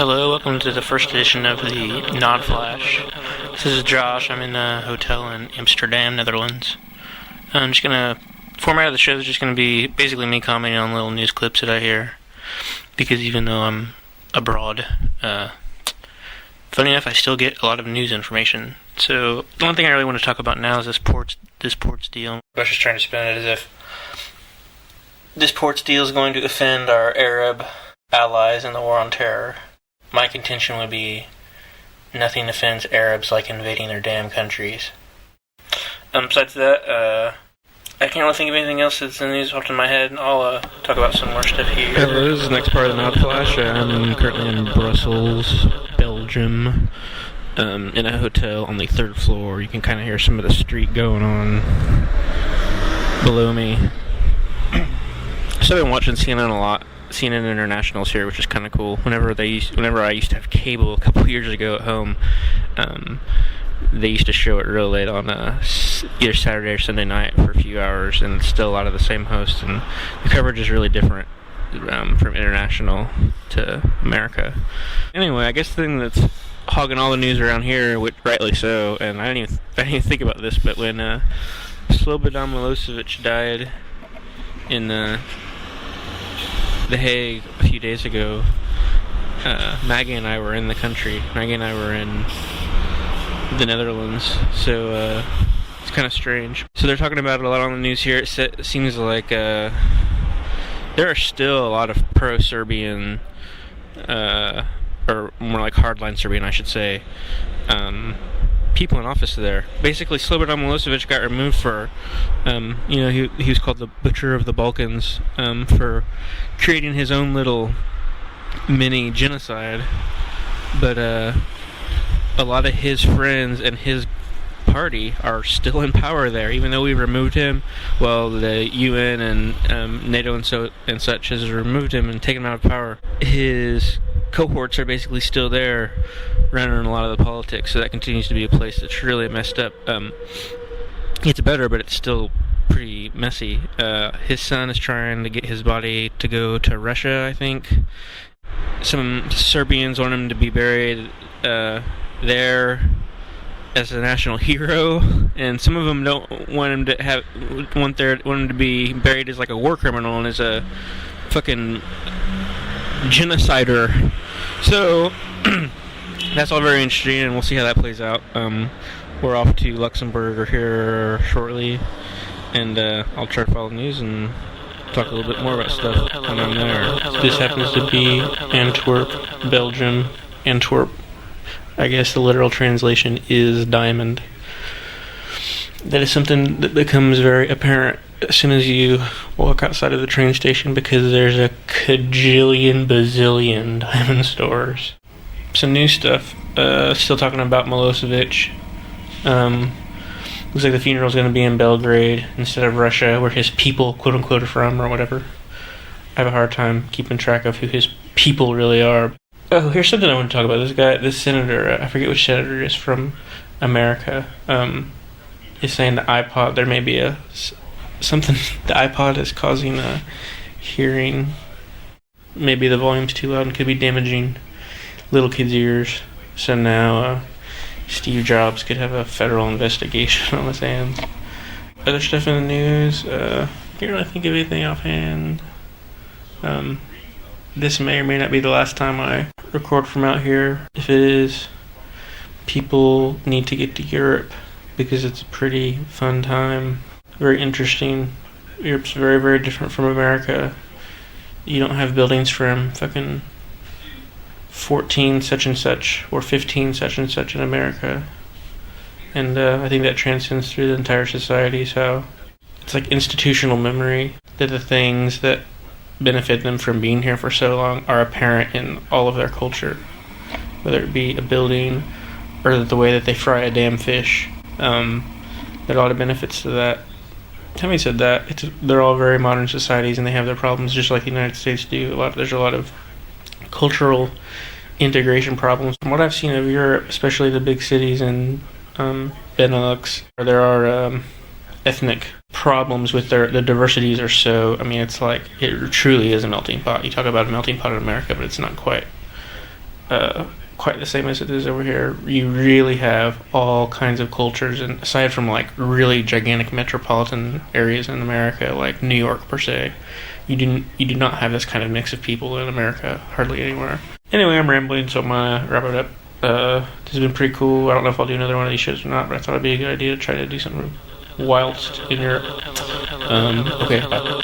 Hello, welcome to the first edition of the Nodflash. This is Josh. I'm in a hotel in Amsterdam, Netherlands. I'm just gonna... Format of the show is just gonna be basically me commenting on little news clips that I hear. Because even though I'm abroad, funny enough, I still get a lot of news information. So, the one thing I really want to talk about now is this ports deal. Bush is trying to spin it as if this ports deal is going to offend our Arab allies in the war on terror. My contention would be nothing offends Arabs like invading their damn countries. Besides that, I can't really think of anything else that's in the news off in my head. I'll talk about some more stuff here. Hello, this is the next part of the Nodflash. I'm currently in Brussels, Belgium, in a hotel on the third floor. You can kind of hear some of the street going on below me. So I've been watching CNN a lot. CNN International's here, which is kind of cool. Whenever I used to have cable a couple years ago at home, they used to show it real late on either Saturday or Sunday night for a few hours, and it's still a lot of the same hosts, and the coverage is really different from international to America. Anyway, I guess the thing that's hogging all the news around here, which rightly so, and I didn't even think about this, but when Slobodan Milosevic died in The Hague a few days ago, Maggie and I were in the country. Maggie and I were in the Netherlands, so it's kind of strange. So they're talking about it a lot on the news here. It seems like there are still a lot of pro-Serbian, or more like hardline Serbian, I should say, people in office there. Basically, Slobodan Milosevic got removed for, he was called the Butcher of the Balkans, for creating his own little mini genocide. But a lot of his friends and his party are still in power there, even though we removed him. Well, the UN and NATO and such has removed him and taken him out of power. His cohorts are basically still there, running a lot of the politics, so that continues to be a place that's really messed up. It's better, but it's still pretty messy. His son is trying to get his body to go to Russia, I think. Some Serbians want him to be buried there as a national hero, and some of them don't want him to want him to be buried as like a war criminal and as a fucking genocider. So that's all very interesting, and we'll see how that plays out. We're off to Luxembourg here shortly, and I'll try to follow the news and talk a little bit more about stuff when I'm there. This happens to be Antwerp, Belgium. Antwerp, I guess the literal translation is diamond. That is something that becomes very apparent as soon as you walk outside of the train station, because there's a cajillion bazillion diamond stores. Some new stuff. Still talking about Milosevic. Looks like the funeral's going to be in Belgrade instead of Russia, where his people, quote unquote, are from, or whatever. I have a hard time keeping track of who his people really are. Oh, here's something I want to talk about. This senator, I forget which senator it is from America, is saying the iPod, there may be something, the iPod is causing hearing. Maybe the volume's too loud and could be damaging little kids' ears. So now Steve Jobs could have a federal investigation on his hands. Other stuff in the news, can't really think of anything offhand. This may or may not be the last time I record from out here. If it is, people need to get to Europe, because it's a pretty fun time. Very interesting. Europe's very, very different from America. You don't have buildings from fucking 14 such and such or 15 such and such in America. And I think that transcends through the entire society. So it's like institutional memory, that the things that benefit them from being here for so long are apparent in all of their culture, whether it be a building or the way that they fry a damn fish. There are a lot of benefits to that. Having said that, they're all very modern societies, and they have their problems just like the United States do. There's a lot of cultural integration problems. From what I've seen of Europe, especially the big cities in Benelux, there are ethnic problems with the diversities are so, it's like, it truly is a melting pot. You talk about a melting pot in America, but it's not quite. quite the same as it is over here. You really have all kinds of cultures, and aside from like really gigantic metropolitan areas in America, like New York per se, you do not have this kind of mix of people in America hardly anywhere. Anyway, I'm rambling, so I'm gonna wrap it up. This has been pretty cool. I don't know if I'll do another one of these shows or not, but I thought it'd be a good idea to try to do something whilst in Europe. Okay, bye.